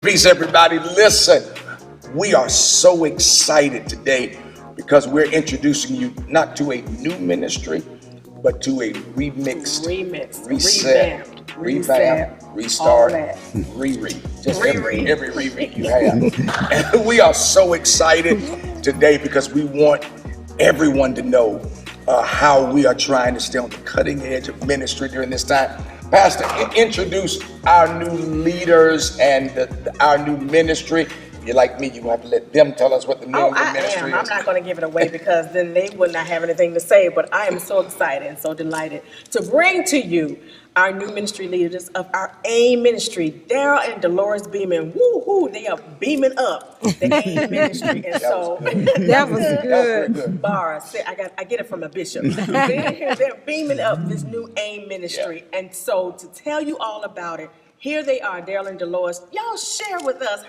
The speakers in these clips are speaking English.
Peace, everybody. Listen, we are so excited today because we're introducing you not to a new ministry, but to a reset, revamp, restart, reread. Just every reread you have. And we are so excited today because we want everyone to know how we are trying to stay on the cutting edge of ministry during this time. Pastor, introduce our new leaders and our new ministry. If you're like me, you're going to have to let them tell us what the name of the ministry is. I'm not going to give it away because then they would not have anything to say. But I am so excited and so delighted to bring to you our new ministry leaders of our AIM ministry, Daryl and Dolores Beeman. Woo-hoo, they are beaming up the AIM ministry. And so That was good. Bara, I get it from a bishop. They're beaming up this new AIM ministry. Yeah. And so to tell you all about it, here they are, Daryl and Dolores. Y'all share with us.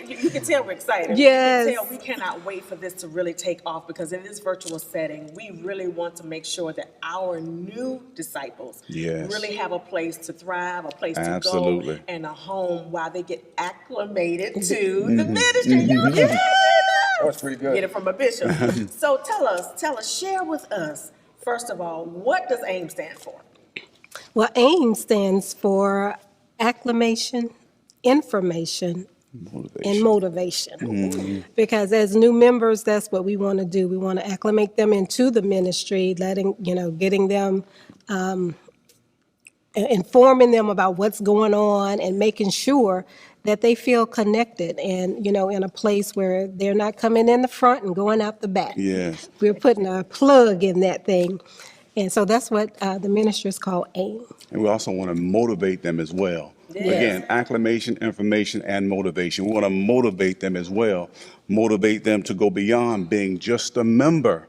You can tell we're excited. Yes. You can tell we cannot wait for this to really take off because in this virtual setting, we really want to make sure that our new disciples really have a place to thrive, a place to go, and a home while they get acclimated to the ministry. Y'all get it? That's pretty good. Get it from a bishop. So tell us, share with us, first of all, what does AIM stand for? Well, AIM stands for acclamation, information, and motivation. Mm-hmm. Because as new members, that's what we want to do. We want to acclimate them into the ministry, getting them, informing them about what's going on and making sure that they feel connected and, in a place where they're not coming in the front and going out the back. Yes. We're putting a plug in that thing. And so that's what the ministry is called AIM. And we also want to motivate them as well. Yes. Again, acclamation, information, and motivation. We want to motivate them as well. Motivate them to go beyond being just a member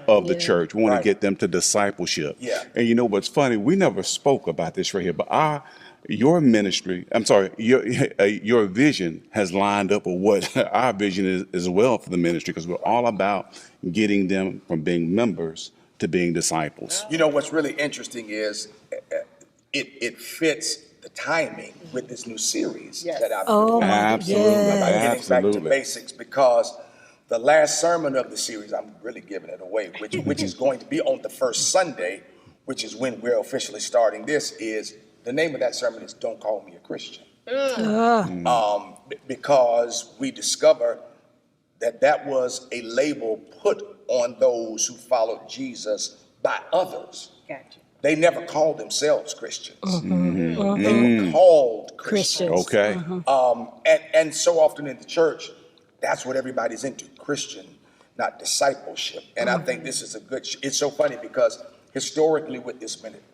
of the church. We want to get them to discipleship. Yeah. And you know what's funny? We never spoke about this right here, but your ministry, your vision has lined up with what our vision is as well for the ministry, because we're all about getting them from being members to being disciples. You know, what's really interesting is it fits the timing with this new series that I've been doing. Absolutely. About getting back to basics, because the last sermon of the series, I'm really giving it away, which is going to be on the first Sunday, which is when we're officially starting this, is the name of that sermon is Don't Call Me a Christian. Because we discovered that was a label put on those who followed Jesus by others. Gotcha. They never called themselves Christians. They were called Christians. Okay. And so often in the church, that's what everybody's into, Christian, not discipleship. And I think this is it's so funny because historically with this minute,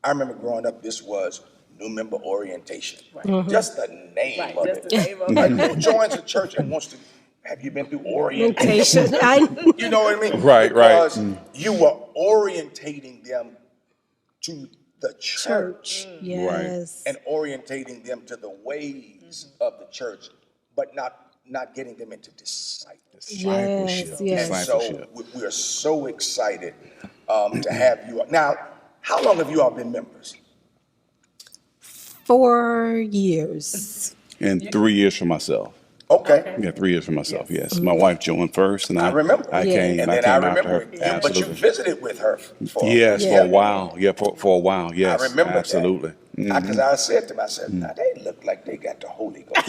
I remember growing up, this was new member orientation. Just the name of it. The name of it. Who joins a church and wants to, have you been through orientation? You know what I mean? Right. Because you were orientating them to the church. Yes. And orientating them to the ways of the church, but not getting them into discipleship. Yes. And so we are so excited to have you. Now, how long have you all been members? 4 years. And 3 years for myself. Okay. Yeah, 3 years for myself, yes. My wife joined first, and I remember. I came after her. But you visited with her for a while. Yeah, for a while, yes. I remember absolutely. That. Because I said to myself, now they look like they got the Holy Ghost.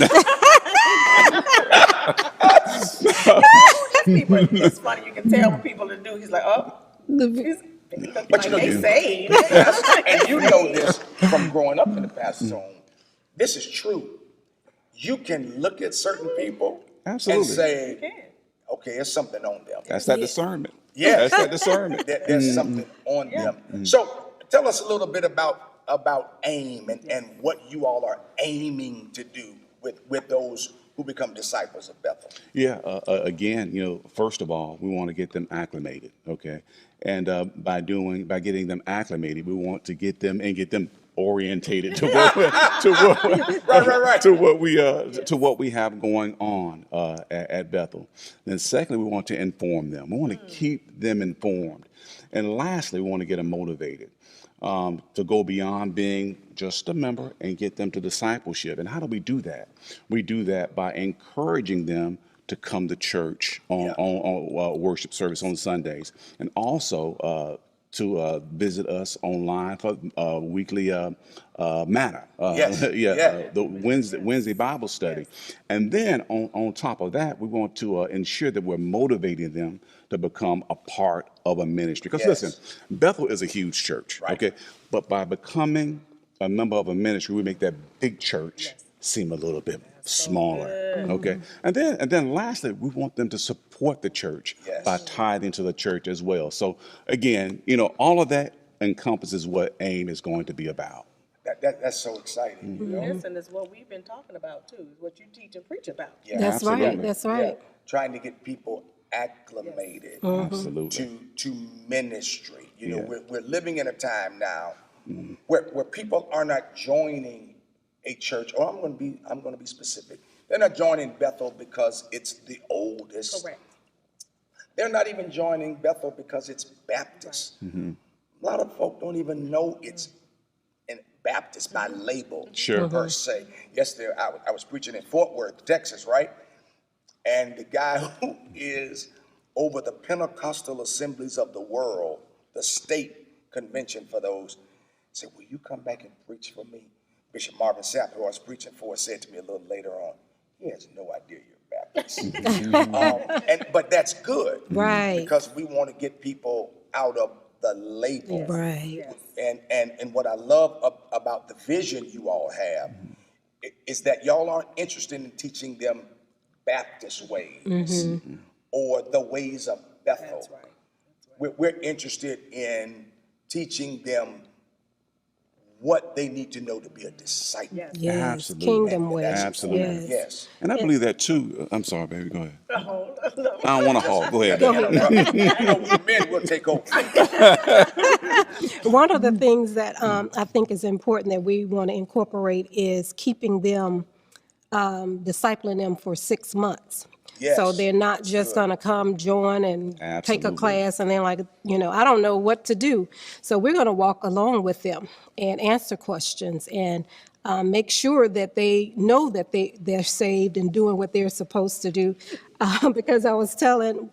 It's funny, you can tell what people to do. He's like, but you know, they say. And you know this from growing up in the pastor's home. This is true. You can look at certain people and say, okay, there's something on them. That's that discernment. Yeah. That's that discernment. There's something on them. So tell us a little bit about AIM and what you all are aiming to do with those who become disciples of Bethel. Yeah, again, first of all, we want to get them acclimated, okay? And by getting them acclimated, we want to get them orientated to what we have going on at Bethel. Then secondly, we want to inform them. We want to keep them informed. And lastly, we want to get them motivated. to go beyond being just a member and get them to discipleship. And how do we do that? We do that by encouraging them to come to church on worship service on Sundays, and also to visit us online for weekly manna. The Wednesday Bible study. And then on top of that, we want to ensure that we're motivating them to become a part of a ministry. Because listen, Bethel is a huge church, okay? But by becoming a member of a ministry, we make that big church seem a little bit smaller, okay? And then lastly, we want them to support the church by tithing to the church as well. So again, all of that encompasses what AIM is going to be about. That's so exciting. You know? Listen, it's what we've been talking about too, is what you teach and preach about. That's right, that's right. Trying to get people acclimated to ministry. We're living in a time now where people are not joining a church, or I'm going to be specific. They're not joining Bethel because it's the oldest. Correct. They're not even joining Bethel because it's Baptist. A lot of folk don't even know it's Baptist by label per se. Yesterday, I was preaching in Fort Worth, Texas, right? And the guy who is over the Pentecostal assemblies of the world, the state convention for those, said, will you come back and preach for me? Bishop Marvin Sapp, who I was preaching for, said to me a little later on, he has no idea you're Baptist. But that's good. Right. Because we want to get people out of the label. Right. And what I love about the vision you all have is that y'all aren't interested in teaching them Baptist ways or the ways of Bethel. That's right. We're interested in teaching them what they need to know to be a disciple. Yes, Absolutely. kingdom way. Absolutely. Yes. And I believe that too. I'm sorry, baby. Go ahead. No. I don't want to hog. Go ahead. We men will take over. One of the things that I think is important that we want to incorporate is keeping them, discipling them for 6 months. Yes. So they're not just going to come, join, and take a class, and then I don't know what to do. So we're going to walk along with them and answer questions and make sure that they know that they're saved and doing what they're supposed to do. Because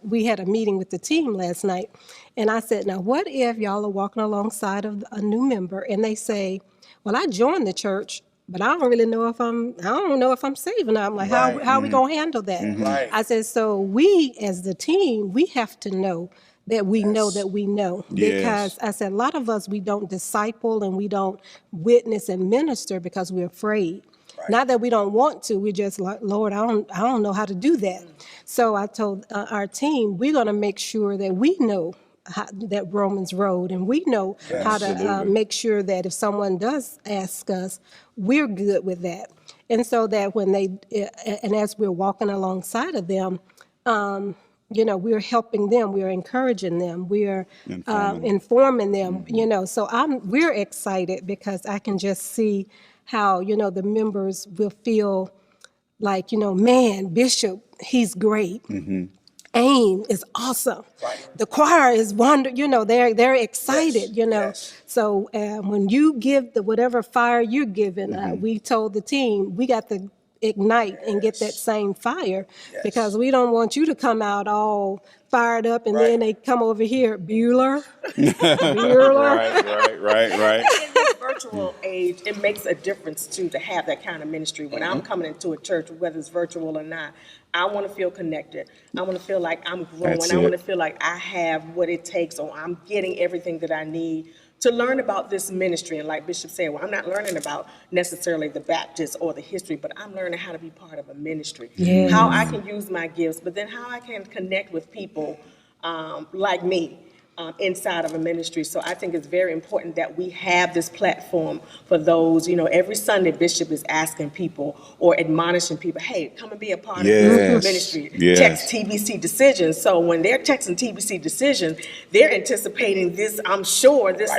we had a meeting with the team last night, and I said, now what if y'all are walking alongside of a new member and they say, well, I joined the church, but I don't know if I'm saved or not. I'm like, how are we going to handle that? Right. I said, so we as the team, we have to know that we know that we know. Because I said, a lot of us, we don't disciple and we don't witness and minister because we're afraid. Right. Not that we don't want to, we're just like, Lord, I don't know how to do that. So I told our team, we're going to make sure that we know that Romans road, and we know how to make sure that if someone does ask us, we're good with that. And so that when and as we're walking alongside of them, we're helping them, we're encouraging them, we're informing them, so we're excited because I can just see how, the members will feel like, man, Bishop, he's great. AIM is awesome. Right. The choir is wonderful. They're excited. So when you give the whatever fire you're giving, we told the team we got to ignite and get that same fire because we don't want you to come out all fired up and then they come over here, Bueller. Right. In this virtual age, it makes a difference too to have that kind of ministry. When I'm coming into a church, whether it's virtual or not, I want to feel connected. I want to feel like I'm growing. I want to feel like I have what it takes, or I'm getting everything that I need to learn about this ministry. And like Bishop said, well, I'm not learning about necessarily the Baptist or the history, but I'm learning how to be part of a ministry. Yes. How I can use my gifts, but then how I can connect with people like me. Inside of a ministry. So I think it's very important that we have this platform for those, every Sunday Bishop is asking people or admonishing people, hey, come and be a part of this ministry. Text TBC decisions. So when they're texting TBC decisions, they're anticipating this, I'm sure, this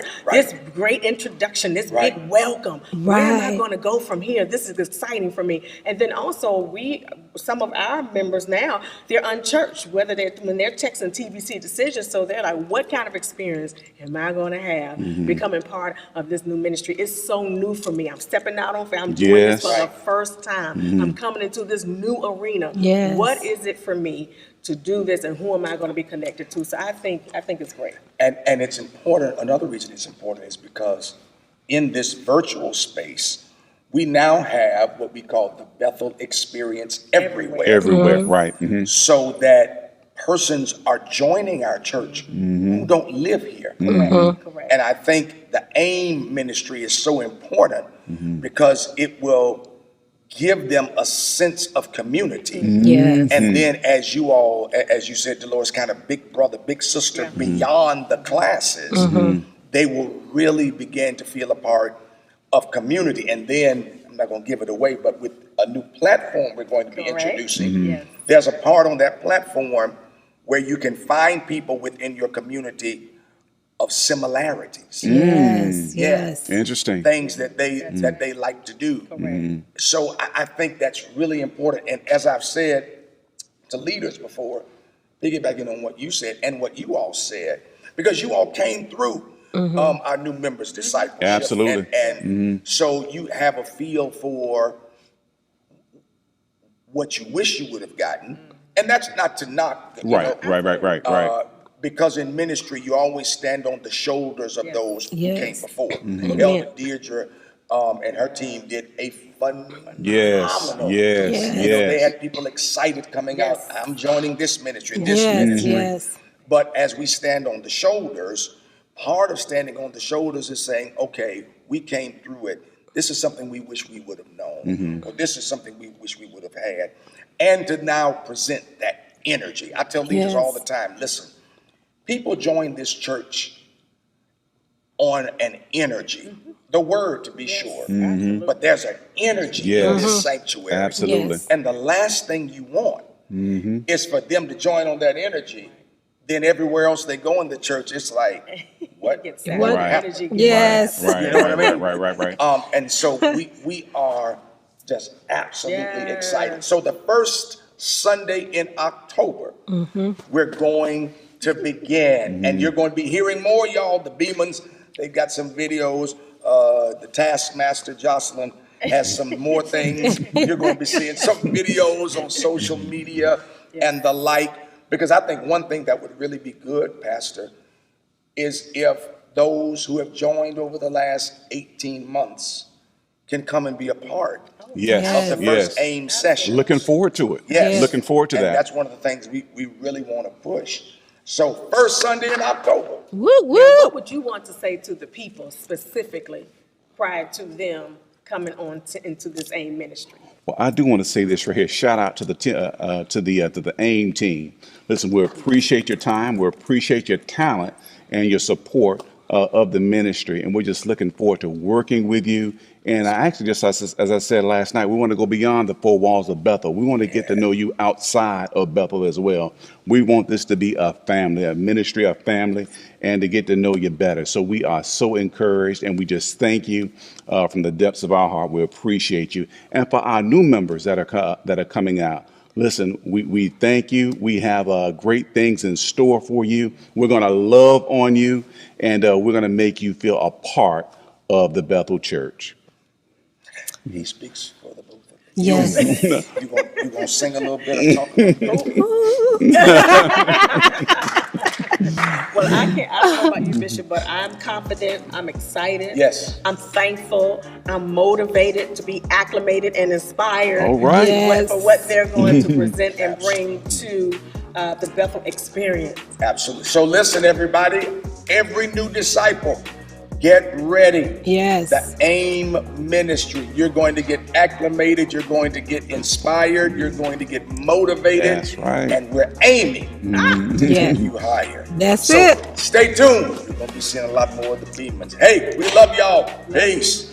great introduction, this big welcome. Where am I going to go from here? This is exciting for me. And then also some of our members now, they're unchurched, when they're texting TBC decisions. So they're like, what what kind of experience am I going to have becoming part of this new ministry? It's so new for me. I'm stepping out on faith. I'm doing this for the first time. I'm coming into this new arena. Yes. What is it for me to do this, and who am I going to be connected to? So I think it's great. And it's important. Another reason it's important is because in this virtual space, we now have what we call the Bethel Experience everywhere. Everywhere, right. So that persons are joining our church who don't live here. Correct. And I think the AIM ministry is so important because it will give them a sense of community. Yes. And then as you said, Dolores, kind of big brother, big sister beyond the classes, they will really begin to feel a part of community. And then, I'm not going to give it away, but with a new platform we're going to be introducing, there's a part on that platform where you can find people within your community of similarities. Yes. Interesting. Things that they like to do. So I think that's really important. And as I've said to leaders before, piggybacking on what you said and what you all said, because you all came through our new members discipleship. Absolutely. And so you have a feel for what you wish you would have gotten. And that's not to knock. Right. Because in ministry, you always stand on the shoulders of those who came before. Elder Deirdre and her team did a phenomenal they had people excited coming out. I'm joining this ministry, this ministry. But as we stand on the shoulders, part of standing on the shoulders is saying, okay, we came through it. This is something we wish we would have known. Or this is something we wish we would have had. And to now present that energy. I tell leaders all the time, listen, people join this church on an energy. The word, to be sure. But there's an energy in this sanctuary. Absolutely. And the last thing you want is for them to join on that energy. Then everywhere else they go in the church, it's like, what? What energy? Yes. You know what I mean? Right. And so we are just absolutely excited. So the first Sunday in October, we're going to begin. And you're going to be hearing more, y'all. The Beemans, they got some videos. The Taskmaster, Jocelyn, has some more things. You're going to be seeing some videos on social media and the like. Because I think one thing that would really be good, Pastor, is if those who have joined over the last 18 months can come and be a part of the first AIM session. Looking forward to it. Yes. Looking forward to and that. That's one of the things we really want to push. So first Sunday in October. Woo, woo. Now, what would you want to say to the people specifically prior to them coming on into this AIM ministry? Well, I do want to say this right here. Shout out to the AIM team. Listen, we appreciate your time. We appreciate your talent and your support of the ministry, and we're just looking forward to working with you. And I actually, just as I said last night, we want to go beyond the four walls of Bethel. We want to get to know you outside of Bethel as well. We want this to be a family, a ministry, a family, and to get to know you better. So we are so encouraged, and we just thank you from the depths of our heart. We appreciate you. And for our new members that are coming out, listen, we thank you. We have great things in store for you. We're going to love on you, and we're going to make you feel a part of the Bethel Church. He speaks for the both of us. Yes. You gonna sing a little bit or talk a little bit? Well, I don't know about you, Bishop, but I'm confident, I'm excited. Yes. I'm thankful, I'm motivated to be acclimated and inspired All right. Yes. for what they're going to present and bring to the Bethel Experience. Absolutely. So listen, everybody, every new disciple, get ready. Yes. The AIM ministry. You're going to get acclimated. You're going to get inspired. You're going to get motivated. That's right. And we're aiming to Yeah. take you higher. That's So it. stay tuned. You're going to be seeing a lot more of the Beemans. Hey, we love y'all. Peace.